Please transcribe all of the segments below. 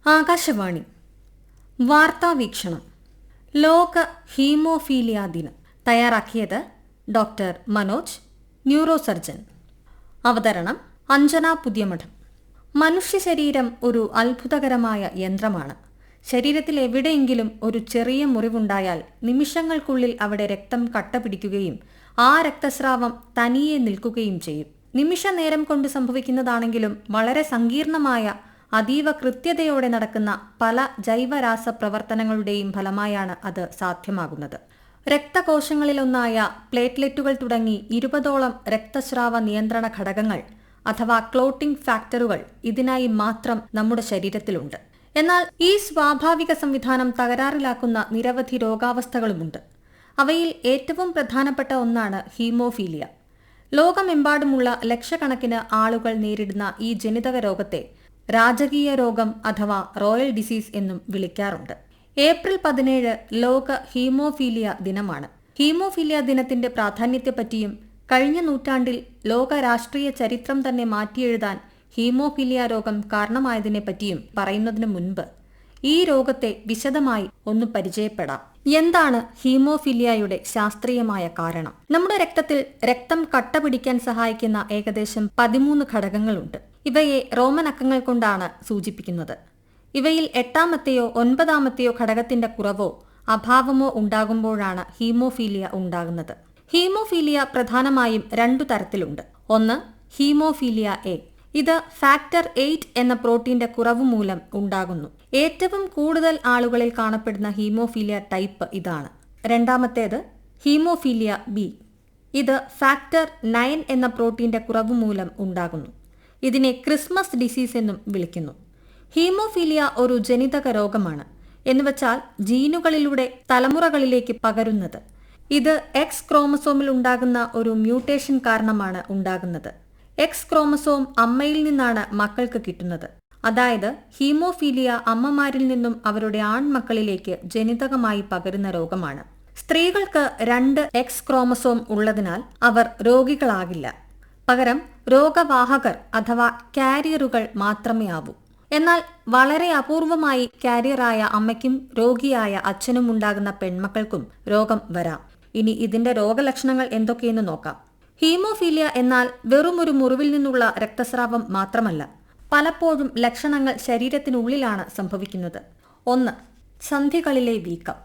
ആകാശവാണി വാർത്താവീക്ഷണം. ലോക ഹീമോഫീലിയ ദിനം. തയ്യാറാക്കിയത് ഡോക്ടർ മനോജ്, ന്യൂറോ സർജൻ. അവതരണം അഞ്ജന പുതിയമഠം. മനുഷ്യ ശരീരം ഒരു അത്ഭുതകരമായ യന്ത്രമാണ്. ശരീരത്തിൽ എവിടെയെങ്കിലും ഒരു ചെറിയ മുറിവുണ്ടായാൽ നിമിഷങ്ങൾക്കുള്ളിൽ അവിടെ രക്തം കട്ടപിടിക്കുകയും ആ രക്തസ്രാവം തനിയെ നിൽക്കുകയും ചെയ്യും. നിമിഷ നേരം കൊണ്ട് സംഭവിക്കുന്നതാണെങ്കിലും വളരെ സങ്കീർണമായ അതീവ കൃത്യതയോടെ നടക്കുന്ന പല ജൈവരാസ പ്രവർത്തനങ്ങളുടെയും ഫലമായാണ് അത് സാധ്യമാകുന്നത്. രക്തകോശങ്ങളിലൊന്നായ പ്ലേറ്റ്ലെറ്റുകൾ തുടങ്ങി 20ഓളം രക്തസ്രാവ നിയന്ത്രണ ഘടകങ്ങൾ അഥവാ ക്ലോട്ടിംഗ് ഫാക്ടറുകൾ ഇതിനായി മാത്രം നമ്മുടെ ശരീരത്തിലുണ്ട്. എന്നാൽ ഈ സ്വാഭാവിക സംവിധാനം തകരാറിലാക്കുന്ന നിരവധി രോഗാവസ്ഥകളുമുണ്ട്. അവയിൽ ഏറ്റവും പ്രധാനപ്പെട്ട ഒന്നാണ് ഹീമോഫീലിയ. ലോകമെമ്പാടുമുള്ള ലക്ഷക്കണക്കിന് ആളുകൾ നേരിടുന്ന ഈ ജനിതക രോഗത്തെ രാജകീയ രോഗം അഥവാ റോയൽ ഡിസീസ് എന്നും വിളിക്കാറുണ്ട്. ഏപ്രിൽ 17 ലോക ഹീമോഫീലിയ ദിനമാണ്. ഹീമോഫീലിയ ദിനത്തിന്റെ പ്രാധാന്യത്തെപ്പറ്റിയും കഴിഞ്ഞ നൂറ്റാണ്ടിൽ ലോക രാഷ്ട്രീയ ചരിത്രം തന്നെ മാറ്റിയെഴുതാൻ ഹീമോഫീലിയ രോഗം കാരണമായതിനെപ്പറ്റിയും പറയുന്നതിനു മുൻപ് ഈ രോഗത്തെ വിശദമായി ഒന്ന് പരിചയപ്പെടാം. എന്താണ് ഹീമോഫീലിയയുടെ ശാസ്ത്രീയമായ കാരണം? നമ്മുടെ രക്തത്തിൽ രക്തം കട്ട പിടിക്കാൻ സഹായിക്കുന്ന ഏകദേശം 13 ഘടകങ്ങളുണ്ട്. ഇവയെ റോമൻ അക്കങ്ങൾ കൊണ്ടാണ് സൂചിപ്പിക്കുന്നത്. ഇവയിൽ 8ാമത്തെയോ 9ാമത്തെയോ ഘടകത്തിന്റെ കുറവോ അഭാവമോ ഉണ്ടാകുമ്പോഴാണ് ഹീമോഫീലിയ ഉണ്ടാകുന്നത്. ഹീമോഫീലിയ പ്രധാനമായും 2 തരത്തിലുണ്ട്. ഒന്ന് ഹീമോഫീലിയ എ. ഇത് ഫാക്ടർ 8 എന്ന പ്രോട്ടീന്റെ കുറവ് മൂലം ഉണ്ടാകുന്നു. ഏറ്റവും കൂടുതൽ ആളുകളിൽ കാണപ്പെടുന്ന ഹീമോഫീലിയ ടൈപ്പ് ഇതാണ്. രണ്ടാമത്തേത് ഹീമോഫീലിയ ബി. ഇത് ഫാക്ടർ 9 എന്ന പ്രോട്ടീന്റെ കുറവ് മൂലം ഉണ്ടാകുന്നു. ഇതിനെ ക്രിസ്മസ് ഡിസീസ് എന്നും വിളിക്കുന്നു. ഹീമോഫീലിയ ഒരു ജനിതക രോഗമാണ്, എന്നുവെച്ചാൽ ജീനുകളിലൂടെ തലമുറകളിലേക്ക് പകരുന്നത്. ഇത് എക്സ് ക്രോമസോമിൽ ഉണ്ടാകുന്ന ഒരു മ്യൂട്ടേഷൻ കാരണമാണ് ഉണ്ടാകുന്നത്. എക്സ് ക്രോമസോം അമ്മയിൽ നിന്നാണ് മക്കൾക്ക് കിട്ടുന്നത്. അതായത് ഹീമോഫീലിയ അമ്മമാരിൽ നിന്നും അവരുടെ ആൺമക്കളിലേക്ക് ജനിതകമായി പകരുന്ന രോഗമാണ്. സ്ത്രീകൾക്ക് 2 എക്സ് ക്രോമസോം ഉള്ളതിനാൽ അവർ രോഗികളാകില്ല. പകരം രോഗവാഹകർ അഥവാ കാരിയറുകൾ മാത്രമേ ആവൂ. എന്നാൽ വളരെ അപൂർവമായി കാരിയറായ അമ്മയ്ക്കും രോഗിയായ അച്ഛനും ഉണ്ടാകുന്ന പെൺമക്കൾക്കും രോഗം വരാം. ഇനി ഇതിന്റെ രോഗലക്ഷണങ്ങൾ എന്തൊക്കെയെന്ന് നോക്കാം. ഹീമോഫീലിയ എന്നാൽ വെറുമൊരു മുറിവിൽ നിന്നുള്ള രക്തസ്രാവം മാത്രമല്ല. പലപ്പോഴും ലക്ഷണങ്ങൾ ശരീരത്തിനുള്ളിലാണ് സംഭവിക്കുന്നത്. 1. സന്ധികളിലെ വീക്കം.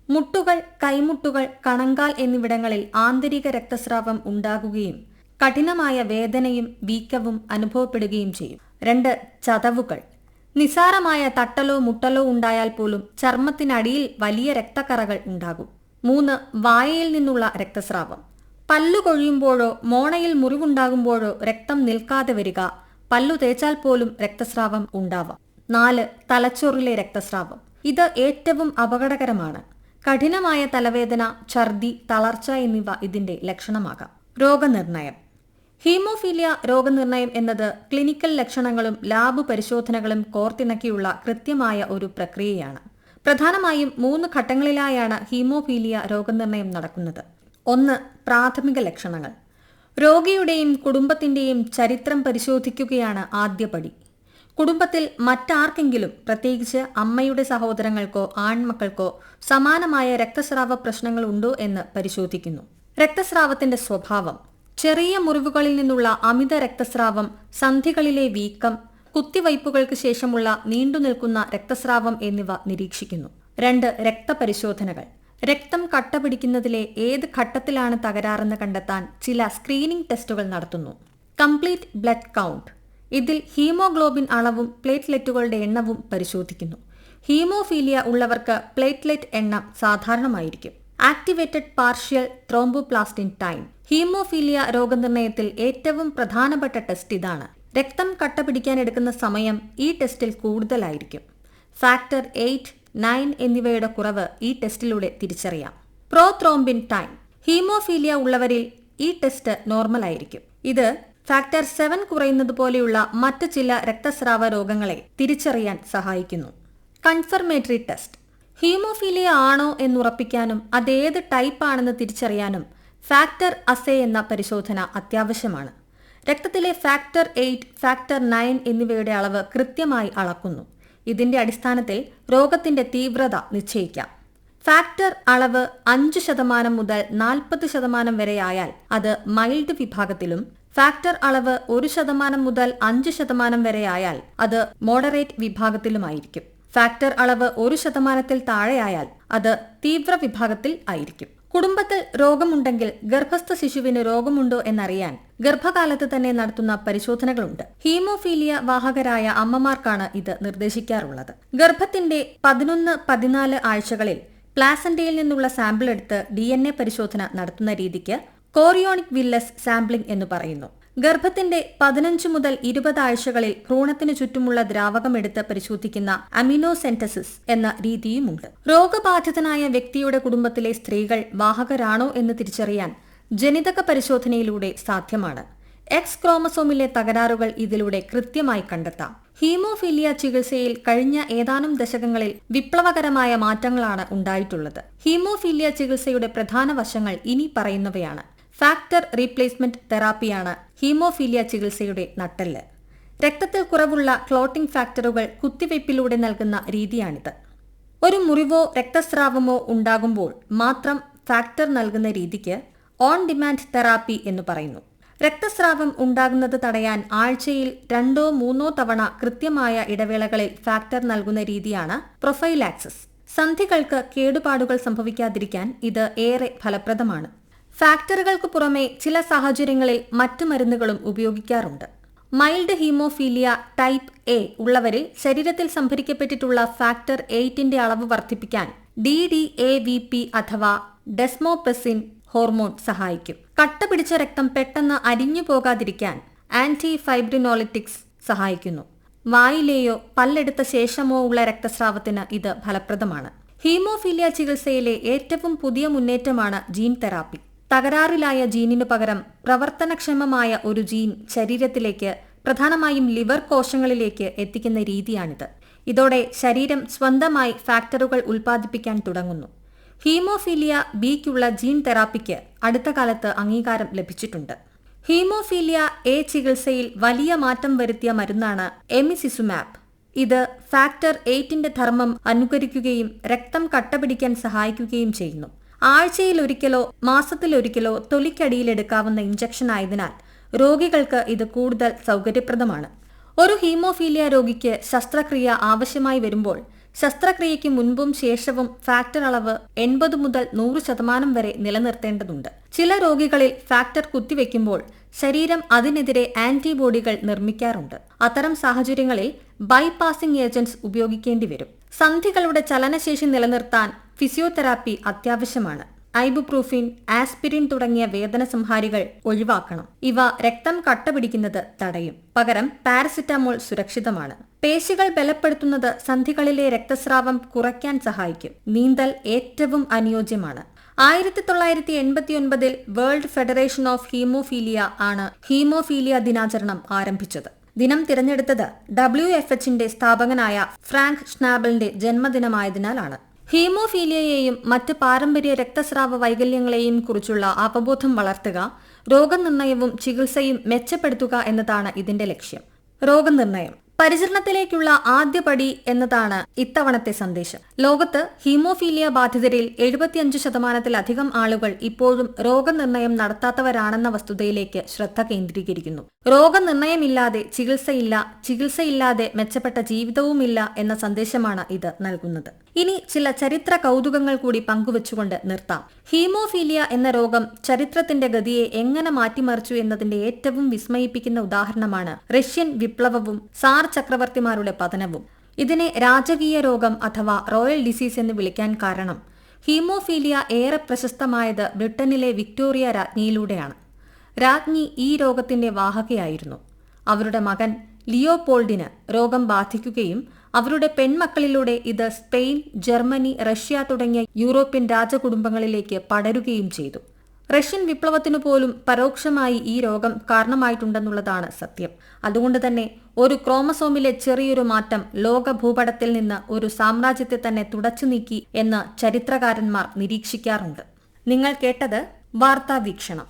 മുട്ടുകൾ, കൈമുട്ടുകൾ, കണങ്കാൽ എന്നിവിടങ്ങളിൽ ആന്തരിക രക്തസ്രാവം ഉണ്ടാകുകയും കഠിനമായ വേദനയും വീക്കവും അനുഭവപ്പെടുകയും ചെയ്യും. 2. ചതവുകൾ. നിസാരമായ തട്ടലോ മുട്ടലോ ഉണ്ടായാൽ പോലും ചർമ്മത്തിനടിയിൽ വലിയ രക്തക്കറകൾ ഉണ്ടാകും. 3. വായയിൽ നിന്നുള്ള രക്തസ്രാവം. പല്ലു കൊഴിയുമ്പോഴോ മോണയിൽ മുറിവുണ്ടാകുമ്പോഴോ രക്തം നിൽക്കാതെ വരിക, പല്ലു തേച്ചാൽ പോലും രക്തസ്രാവം ഉണ്ടാവാം. 4. തലച്ചോറിലെ രക്തസ്രാവം. ഇത് ഏറ്റവും അപകടകരമാണ്. കഠിനമായ തലവേദന, ഛർദി, തളർച്ച എന്നിവ ഇതിന്റെ ലക്ഷണമാകാം. രോഗനിർണയം. ഹീമോഫീലിയ രോഗനിർണയം എന്നത് ക്ലിനിക്കൽ ലക്ഷണങ്ങളും ലാബ് പരിശോധനകളും കോർത്തിണക്കിയുള്ള കൃത്യമായ ഒരു പ്രക്രിയയാണ്. പ്രധാനമായും 3 ഘട്ടങ്ങളിലായാണ് ഹീമോഫീലിയ രോഗനിർണയം നടക്കുന്നത്. 1. പ്രാഥമിക ലക്ഷണങ്ങൾ. രോഗിയുടെയും കുടുംബത്തിന്റെയും ചരിത്രം പരിശോധിക്കുകയാണ് ആദ്യപടി. കുടുംബത്തിൽ മറ്റാർക്കെങ്കിലും, പ്രത്യേകിച്ച് അമ്മയുടെ സഹോദരങ്ങൾക്കോ ആൺമക്കൾക്കോ സമാനമായ രക്തസ്രാവ പ്രശ്നങ്ങൾ ഉണ്ടോ എന്ന് പരിശോധിക്കുന്നു. രക്തസ്രാവത്തിന്റെ സ്വഭാവം. ചെറിയ മുറിവുകളിൽ നിന്നുള്ള അമിത രക്തസ്രാവം, സന്ധികളിലെ വീക്കം, കുത്തിവയ്പ്പുകൾക്ക് ശേഷമുള്ള നീണ്ടുനിൽക്കുന്ന രക്തസ്രാവം എന്നിവ നിരീക്ഷിക്കുന്നു. 2. രക്തപരിശോധനകൾ. രക്തം കട്ടപിടിക്കുന്നതിലെ ഏത് ഘട്ടത്തിലാണ് തകരാറെന്ന് കണ്ടെത്താൻ ചില സ്ക്രീനിംഗ് ടെസ്റ്റുകൾ നടത്തുന്നു. Complete blood count. ഇതിൽ ഹീമോഗ്ലോബിൻ അളവും പ്ലേറ്റ്ലെറ്റുകളുടെ എണ്ണവും പരിശോധിക്കുന്നു. ഹീമോഫീലിയ ഉള്ളവർക്ക് പ്ലേറ്റ്ലെറ്റ് എണ്ണം സാധാരണമായിരിക്കും. Activated partial thromboplastin time. Haemophilia രോഗനിർണയത്തിൽ ഏറ്റവും പ്രധാനപ്പെട്ട ടെസ്റ്റ് ഇതാണ്. രക്തം കട്ടപിടിക്കാൻ എടുക്കുന്ന സമയം ഈ ടെസ്റ്റിൽ കൂടുതലായിരിക്കും. ഫാക്ടർ 8, 9 എന്നിവയുടെ കുറവ് ഈ ടെസ്റ്റിലൂടെ തിരിച്ചറിയാം. Prothrombin time. ഹീമോഫീലിയ ഉള്ളവരിൽ ഈ ടെസ്റ്റ് നോർമൽ ആയിരിക്കും. ഇത് ഫാക്ടർ 7 കുറയുന്നത് പോലെയുള്ള മറ്റ് ചില രക്തസ്രാവ രോഗങ്ങളെ തിരിച്ചറിയാൻ സഹായിക്കുന്നു. Confirmatory test. ഹീമോഫീലിയ ആണോ എന്നുറപ്പിക്കാനും അതേത് ടൈപ്പ് ആണെന്ന് തിരിച്ചറിയാനും ഫാക്ടർ അസേ എന്ന പരിശോധന അത്യാവശ്യമാണ്. രക്തത്തിലെ ഫാക്ടർ 8, ഫാക്ടർ 9 എന്നിവയുടെ അളവ് കൃത്യമായി അളക്കുന്നു. ഇതിന്റെ അടിസ്ഥാനത്തിൽ രോഗത്തിന്റെ തീവ്രത നിശ്ചയിക്കാം. ഫാക്ടർ അളവ് 5% മുതൽ 40% വരെയായാൽ അത് മൈൽഡ് വിഭാഗത്തിലും, ഫാക്ടർ അളവ് 1% മുതൽ 5% വരെയായാൽ അത് മോഡറേറ്റ് വിഭാഗത്തിലുമായിരിക്കും. ഫാക്ടർ അളവ് 1%-ൽ താഴെയായാൽ അത് തീവ്ര വിഭാഗത്തിൽ ആയിരിക്കും. കുടുംബത്തിൽ രോഗമുണ്ടെങ്കിൽ ഗർഭസ്ഥ ശിശുവിന് രോഗമുണ്ടോ എന്നറിയാൻ ഗർഭകാലത്ത് തന്നെ നടത്തുന്ന പരിശോധനകളുണ്ട്. ഹീമോഫീലിയ വാഹകരായ അമ്മമാർക്കാണ് ഇത് നിർദ്ദേശിക്കാറുള്ളത്. ഗർഭത്തിന്റെ 11-14 ആഴ്ചകളിൽ പ്ലാസന്റയിൽ നിന്നുള്ള സാമ്പിൾ എടുത്ത് DNA പരിശോധന നടത്തുന്ന രീതിക്ക് കോറിയോണിക് വില്ലസ് സാമ്പിളിംഗ് എന്ന് പറയുന്നു. ഗർഭത്തിന്റെ 15 മുതൽ 20 ആഴ്ചകളിൽ ഭ്രൂണത്തിനു ചുറ്റുമുള്ള ദ്രാവകം എടുത്ത് പരിശോധിക്കുന്ന അമിനോസെന്റസിസ് എന്ന രീതിയുമുണ്ട്. രോഗബാധിതനായ വ്യക്തിയുടെ കുടുംബത്തിലെ സ്ത്രീകൾ വാഹകരാണോ എന്ന് തിരിച്ചറിയാൻ ജനിതക പരിശോധനയിലൂടെ സാധ്യമാണ്. എക്സ് ക്രോമസോമിലെ തകരാറുകൾ ഇതിലൂടെ കൃത്യമായി കണ്ടെത്താം. ഹീമോഫീലിയ ചികിത്സയിൽ കഴിഞ്ഞ ഏതാനും ദശകങ്ങളിൽ വിപ്ലവകരമായ മാറ്റങ്ങളാണ് ഉണ്ടായിട്ടുള്ളത്. ഹീമോഫീലിയ ചികിത്സയുടെ പ്രധാന വശങ്ങൾ ഇനി പറയുന്നവയാണ്. ഫാക്ടർ റീപ്ലേസ്മെന്റ് തെറാപ്പിയാണ് ഹീമോഫീലിയ ചികിത്സയുടെ നട്ടെല്ല്. രക്തത്തിൽ കുറവുള്ള ക്ലോട്ടിംഗ് ഫാക്ടറുകൾ കുത്തിവയ്പിലൂടെ നൽകുന്ന രീതിയാണിത്. ഒരു മുറിവോ രക്തസ്രാവമോ ഉണ്ടാകുമ്പോൾ മാത്രം ഫാക്ടർ നൽകുന്ന രീതിക്ക് ഓൺ ഡിമാൻഡ് തെറാപ്പി എന്ന് പറയുന്നു. രക്തസ്രാവം ഉണ്ടാകുന്നത് തടയാൻ ആഴ്ചയിൽ 2-3 തവണ കൃത്യമായ ഇടവേളകളിൽ ഫാക്ടർ നൽകുന്ന രീതിയാണ് പ്രൊഫൈലാക്സിസ്. സന്ധികൾക്ക് കേടുപാടുകൾ സംഭവിക്കാതിരിക്കാൻ ഇത് ഏറെ ഫലപ്രദമാണ്. ഫാക്ടറുകൾക്ക് പുറമെ ചില സാഹചര്യങ്ങളിൽ മറ്റു മരുന്നുകളും ഉപയോഗിക്കാറുണ്ട്. മൈൽഡ് ഹീമോഫീലിയ ടൈപ്പ് എ ഉള്ളവരിൽ ശരീരത്തിൽ സംഭരിക്കപ്പെട്ടിട്ടുള്ള ഫാക്ടർ 8ന്റെ അളവ് വർദ്ധിപ്പിക്കാൻ DDAVP അഥവാ ഡെസ്മോപ്രസിൻ ഹോർമോൺ സഹായിക്കും. കട്ട പിടിച്ച രക്തം പെട്ടെന്ന് അരിഞ്ഞു പോകാതിരിക്കാൻ ആന്റി ഫൈബ്രിനോളിറ്റിക്സ് സഹായിക്കുന്നു. വായിലെയോ പല്ലെടുത്ത ശേഷമോ ഉള്ള രക്തസ്രാവത്തിന് ഇത് ഫലപ്രദമാണ്. ഹീമോഫീലിയ ചികിത്സയിലെ ഏറ്റവും പുതിയ മുന്നേറ്റമാണ് ജീൻ തെറാപ്പി. തകരാറിലായ ജീനിനു പകരം പ്രവർത്തനക്ഷമമായ ഒരു ജീൻ ശരീരത്തിലേക്ക്, പ്രധാനമായും ലിവർ കോശങ്ങളിലേക്ക് എത്തിക്കുന്ന രീതിയാണിത്. ഇതോടെ ശരീരം സ്വന്തമായി ഫാക്ടറുകൾ ഉൽപ്പാദിപ്പിക്കാൻ തുടങ്ങുന്നു. ഹീമോഫീലിയ ബിക്കുള്ള ജീൻ തെറാപ്പിക്ക് അടുത്ത കാലത്ത് അംഗീകാരം ലഭിച്ചിട്ടുണ്ട്. ഹീമോഫീലിയ എ ചികിത്സയിൽ വലിയ മാറ്റം വരുത്തിയ മരുന്നാണ് എമിസിസുമാബ്. ഇത് ഫാക്ടർ 8ന്റെ ധർമ്മം അനുകരിക്കുകയും രക്തം കട്ടപിടിക്കാൻ സഹായിക്കുകയും ചെയ്യുന്നു. ആഴ്ചയിലൊരിക്കലോ മാസത്തിലൊരിക്കലോ തൊലിക്കടിയിലെടുക്കാവുന്ന ഇഞ്ചക്ഷൻ ആയതിനാൽ രോഗികൾക്ക് ഇത് കൂടുതൽ സൗകര്യപ്രദമാണ്. ഒരു ഹീമോഫീലിയ രോഗിക്ക് ശസ്ത്രക്രിയ ആവശ്യമായി വരുമ്പോൾ ശസ്ത്രക്രിയയ്ക്ക് മുൻപും ശേഷവും ഫാക്ടർ അളവ് 80 മുതൽ 100% വരെ നിലനിർത്തേണ്ടതുണ്ട്. ചില രോഗികളിൽ ഫാക്ടർ കുത്തിവെക്കുമ്പോൾ ശരീരം അതിനെതിരെ ആന്റിബോഡികൾ നിർമ്മിക്കാറുണ്ട്. അത്തരം സാഹചര്യങ്ങളിൽ ബൈപാസിംഗ് ഏജന്റ്സ് ഉപയോഗിക്കേണ്ടി വരും. സന്ധികളുടെ ചലനശേഷി നിലനിർത്താൻ ഫിസിയോതെറാപ്പി അത്യാവശ്യമാണ്. ഐബുപ്രൂഫിൻ, ആസ്പിരിൻ തുടങ്ങിയ വേദന സംഹാരികൾ ഒഴിവാക്കണം. ഇവ രക്തം കട്ടപിടിക്കുന്നത് തടയും. പകരം പാരസിറ്റമോൾ സുരക്ഷിതമാണ്. പേശികൾ ബലപ്പെടുത്തുന്നത് സന്ധികളിലെ രക്തസ്രാവം കുറയ്ക്കാൻ സഹായിക്കും. നീന്തൽ ഏറ്റവും അനുയോജ്യമാണ്. 1989 വേൾഡ് ഫെഡറേഷൻ ഓഫ് ഹീമോഫീലിയ ആണ് ഹീമോഫീലിയ ദിനാചരണം ആരംഭിച്ചത്. ദിനം തിരഞ്ഞെടുത്തത് WFHന്റെ സ്ഥാപകനായ ഫ്രാങ്ക് ഷ്നാബലിന്റെ ജന്മദിനമായതിനാലാണ്. ഹീമോഫീലിയയെയും മറ്റ് പാരമ്പര്യ രക്തസ്രാവ വൈകല്യങ്ങളെയും കുറിച്ചുള്ള അവബോധം വളർത്തുക, രോഗനിർണയവും ചികിത്സയും മെച്ചപ്പെടുത്തുക എന്നതാണ് ഇതിന്റെ ലക്ഷ്യം. രോഗനിർണയം പരിചരണത്തിലേക്കുള്ള ആദ്യപടി എന്നതാണ് ഇത്തവണത്തെ സന്ദേശം. ലോകത്ത് ഹീമോഫീലിയ ബാധിതരിൽ 75%-ലധികം ആളുകൾ ഇപ്പോഴും രോഗനിർണയം നടത്താത്തവരാണെന്ന വസ്തുതയിലേക്ക് ശ്രദ്ധ കേന്ദ്രീകരിക്കുന്നു. രോഗനിർണയമില്ലാതെ ചികിത്സയില്ല, ചികിത്സയില്ലാതെ മെച്ചപ്പെട്ട ജീവിതവുമില്ല എന്ന സന്ദേശമാണ് ഇത് നൽകുന്നത്. ഇനി ചില ചരിത്ര കൗതുകങ്ങൾ കൂടി പങ്കുവച്ചുകൊണ്ട് നിർത്താം. ഹീമോഫീലിയ എന്ന രോഗം ചരിത്രത്തിന്റെ ഗതിയെ എങ്ങനെ മാറ്റിമറിച്ചു എന്നതിന്റെ ഏറ്റവും വിസ്മയിപ്പിക്കുന്ന ഉദാഹരണമാണ് റഷ്യൻ വിപ്ലവവും സാർ ചക്രവർത്തിമാരുടെ പതനവും. ഇതിനെ രാജകീയ രോഗം അഥവാ റോയൽ ഡിസീസ് എന്ന് വിളിക്കാൻ കാരണം ഹീമോഫീലിയ ഏറെ പ്രശസ്തമായത് ബ്രിട്ടനിലെ വിക്ടോറിയ രാജ്ഞിയിലൂടെയാണ്. രാജ്ഞി ഈ രോഗത്തിന്റെ വാഹകയായിരുന്നു. അവരുടെ മകൻ ലിയോപോൾഡിന് രോഗം ബാധിക്കുകയും അവരുടെ പെൺമക്കളിലൂടെ ഇത് സ്പെയിൻ, ജർമ്മനി, റഷ്യ തുടങ്ങിയ യൂറോപ്യൻ രാജകുടുംബങ്ങളിലേക്ക് പടരുകയും ചെയ്തു. റഷ്യൻ വിപ്ലവത്തിനു പോലും പരോക്ഷമായി ഈ രോഗം കാരണമായിട്ടുണ്ടെന്നുള്ളതാണ് സത്യം. അതുകൊണ്ട് തന്നെ ഒരു ക്രോമസോമിലെ ചെറിയൊരു മാറ്റം ലോക ഭൂപടത്തിൽ നിന്ന് ഒരു സാമ്രാജ്യത്തെ തന്നെ തുടച്ചു നീക്കി എന്ന് ചരിത്രകാരന്മാർ നിരീക്ഷിക്കാറുണ്ട്. നിങ്ങൾ കേട്ടത് വാർത്താവീക്ഷണം.